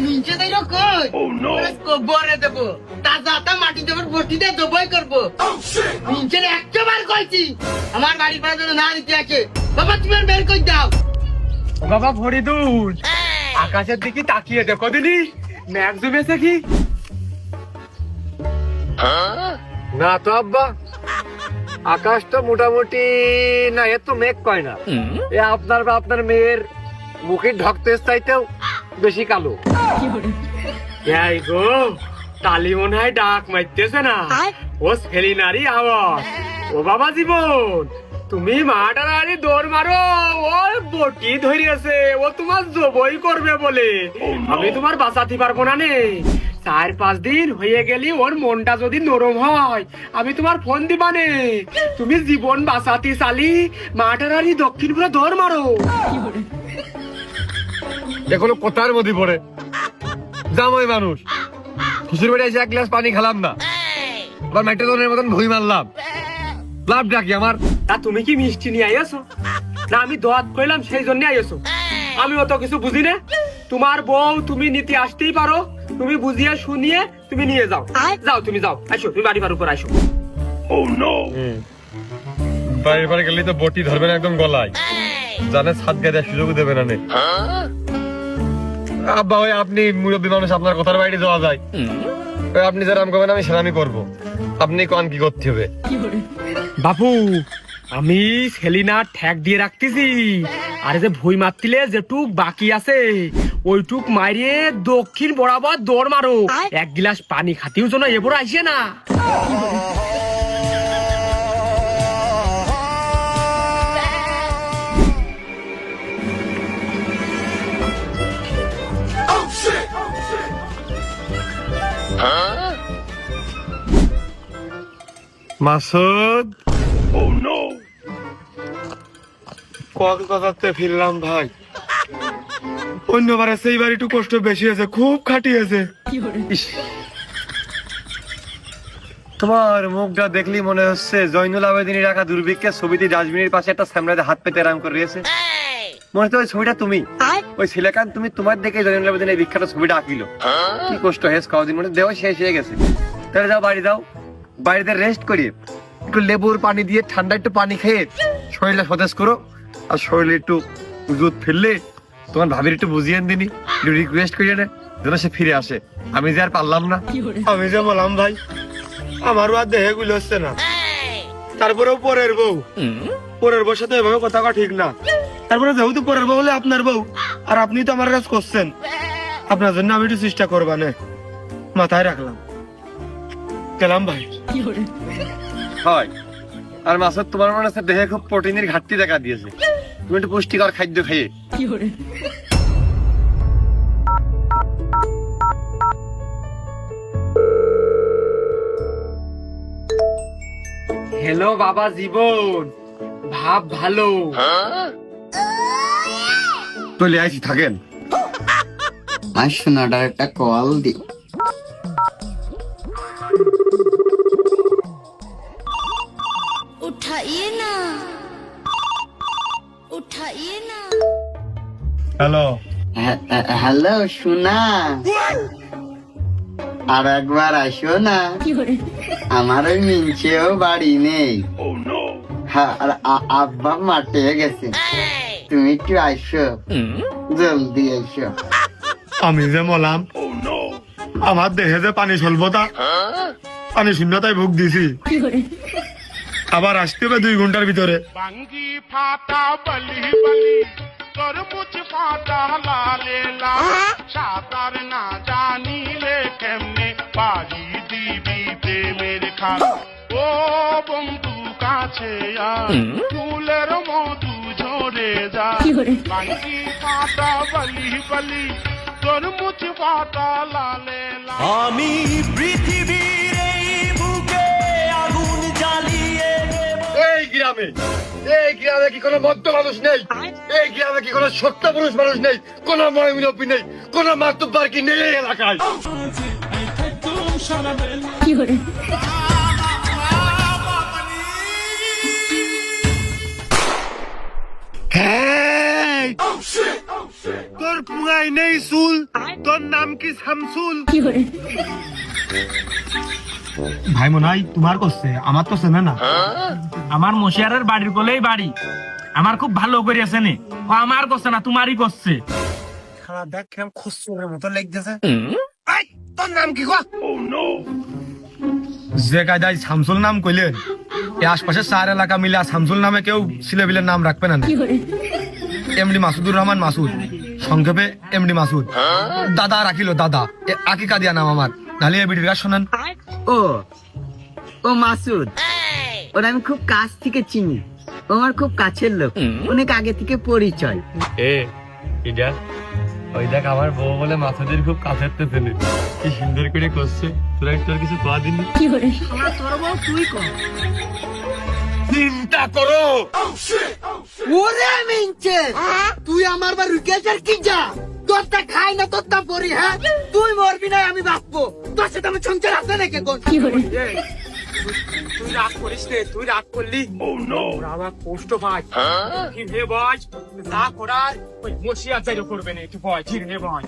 মিনছে তাই কই কবরে দেব তাজা মাটি দেবর বটিতে দবই করব মিনছে 100 বার কইছি আমার বাড়ির পাড়া যেন না নিতে আসে বাবা তুমি আর বের কই দাও বাবা ফরিদুল আকাশের দিকে তাকিয়ে দেখো দিনি ম্যাঘ জমেছে কি না তো আব্বা আকাশ তো মোটামুটি না এত মেঘ কয় না এ আপনার বা আপনার মেয়ের মুখের ঢকতে চাইতেও বেশি কালো এই গো তালি মনে হয় ডাক মারতেছে না ও সেলিনারি আওয়াজ ও বাবা জীবন তুমি মাটারি দৌড় মারো ও বটি ধরিয়েছে ও তোমার জবই করবে বলে আমি তোমার বাঁচাতে পারবো না নে 4-5 দিন হয়ে গেলি ওর মনটা যদি নরম হয় আমি তোমার ফোন দিবানে তুমি জীবন বাঁচাতে চালি মাটারি দক্ষিণ পুরো দৌড় মারো দেখো কোথার মধ্যে পড়ে জামাই মানুষ শ্বশুর বাড়ি এসে 1 গ্লাস পানি খেলাম না আবার মেট্রোজনের মতন ভুই মারলাম লাভ ডাকি আমার তা তুমি কি মিষ্টি নিয়ে আইছো না আমি দোয়াত কইলাম সেই জন্য আইছো আমি অত কিছু বুঝি না তোমার বউ তুমি নিতে আসতেই পারো তুমি বুঝিয়ে শুনিয়ে তুমি নিয়ে যাও যাও তুমি যাও আসো তুমি বাড়ি পার উপর আসো ও নো বাড়ি পারে গেলে তো বটি ধরবে না একদম গলায় জানে ছাদ গায়ে সুযোগ দেবে না নে আব্বা ওই আপনি মুরব্বী মানুষ আপনার কথার বাইরে যাওয়া যায় আপনি যেরাম করবেন আমি সেরামই করবো আপনি কোন কি করতে হবে বাবু আমি সেলিনা ঠ্যাক দিয়ে রাখতেছি আর যে ভুই মারতিলে যেটুক বাকি আছে ওইটুক মারিয়ে দক্ষিণ বরাবর দৌড় মারো 1 গ্লাস পানি খাতিও যেন এবার আসে না মাসুদ কক্সবাজার ফিরলাম ভাই অন্যবারে সেইবার একটু কষ্ট বেশি হয়েছে খুব খাটিয়েছে তোমার মুখটা দেখলি মনে হচ্ছে জয়নুল আবেদিনী রাখা দুর্ভিক্ষের ছবিতে ডাস্টবিনের পাশে একটা স্যামরাতে হাত পেতে আরাম করে রয়েছে মনে হচ্ছে ওই ছবিটা তুমি ওই ছেলেকান তুমি তোমার দেখে জয়নুল আবেদিনী এই বিখ্যাত ছবিটা আঁকিলো কি কষ্ট হয়েছে কদিন মনে দেওয়া শেষ হয়ে গেছে তাহলে যাও বাড়ি যাও বাড়িতে রেস্ট করি একটু লেবুর পানি দিয়ে ঠান্ডা একটু পানি খেয়ে শরীরটা সতেজ করো আর শরীরে একটু দুধ ফেললে তোমার ভাবির একটু বুঝিয়ে দিনি একটু রিকোয়েস্ট করিয়ে নে যেন সে ফিরে আসে আমি যে আর পারলাম না আমি যে বললাম ভাই আমারও আর দেহে গুলো হচ্ছে না তারপরেও পরের বউ সাথে এভাবে কথা কওয়া ঠিক না তারপরে যেহেতু পরের বউ হলে আপনার বউ আর আপনি তো আমার কাজ করছেন আপনার জন্য আমি একটু চেষ্টা করবা না মাথায় রাখলাম গেলাম ভাই হয় আর মাসুদ তোমার মনে হচ্ছে দেহে খুব প্রোটিনের ঘাটতি দেখা দিয়েছে তুমি একটু পুষ্টিকর খাদ্য খেয়ে হ্যালো বাবা জীবন ভাব ভালো চলে আইছি থাকেন আর শোনাটার একটা কল দি হ্যালো হ্যালো সোনা আর একবার আসো না আমার ওই মিনছেও বাড়ি নেই আর আব্বা মাঠে গেছে তুমি একটু আসো জলদি এসো আমি যে বললাম আমার দেহে যে পানি স্বল্পতা পানি শূন্যতায় ভোগ দিছি আবার আসতে হবে 2 ঘন্টার ভিতরে বাঙ্গি ফাটা বলি বলি তরমুজ ফাটা লালে লাল সাঁতার না জানিলে কেমনে পারি দিবি প্রেমের খাল ও বন্ধু কাছে ফুলের মধু ঝরে যা বাঙ্গি ফাটা বলি বলি তরমুজ ফাটা লালে লাল আমি পৃথিবীর এই বুকে আগুন জ্বালিয়ে এই গ্রামে কি কোনো মধ্য মানুষ নেই এই গ্রামে কি কোনো সত্য পুরুষ মানুষ নেই কোনো মহিমী নেই কোনো মাতুব্বার কি নেই এই এলাকায় তোর পুঙ্গাই নেই চুল তোর নাম কি শামসুল? ভাই মনে হয় তোমার করছে, আমার তো চেনে না। আমার মশিয়ারের বাড়ির কোলেই বাড়ি, আমার খুব ভালো করে আছে নে। ও আমার করছে না, তোমারই করছে। খারাপ দেখ কেমন খসুরের মতো লাগতেছে। এই, তোর নাম কি গো? যে কায়দায় শামসুল নাম কইলেন, এই আশপাশের চার এলাকা মিলে শামসুল নামে কেউ ছেলেবিলের নাম রাখবে না। এমডি মাসুদুর রহমান মাসুদ, সংক্ষেপে এমডি মাসুদ। দাদা রাখিল দাদা, আকিকা দিয়া নাম আমার। নাহলে এই ভিডিওটা শোনেন। ও ও মাসুদ, ওরা আমি খুব কাছ থেকে চিনি, ও আমার খুব কাছের লোক, অনেক আগে থেকে পরিচয়। এটা ওই দেখ আমার বউ বলে মাসুদের খুব কাছের তো ছেলে, কি সুন্দর করে করছে। তোরা একটু কিছু খাওয়া দিন। তোর বউ তুই কর। চিন্তা করো। ওরে মিনছে, তুই আমার বার রুকেছের কি যা? তোরটা খাই না তোরটা পরি, হ্যাঁ? তুই মরবি না আমি বাঁচবো, তোর সাথে আমি সংসার আছে নাকি কোন? তুই রাগ করিস রে, তুই রাগ করলি ওরা আমার কষ্ট পায়। কি হে বজ, না করার ওই মশিয়া যাইও করবে না, একটু ভয়। ঠিক হে বজ।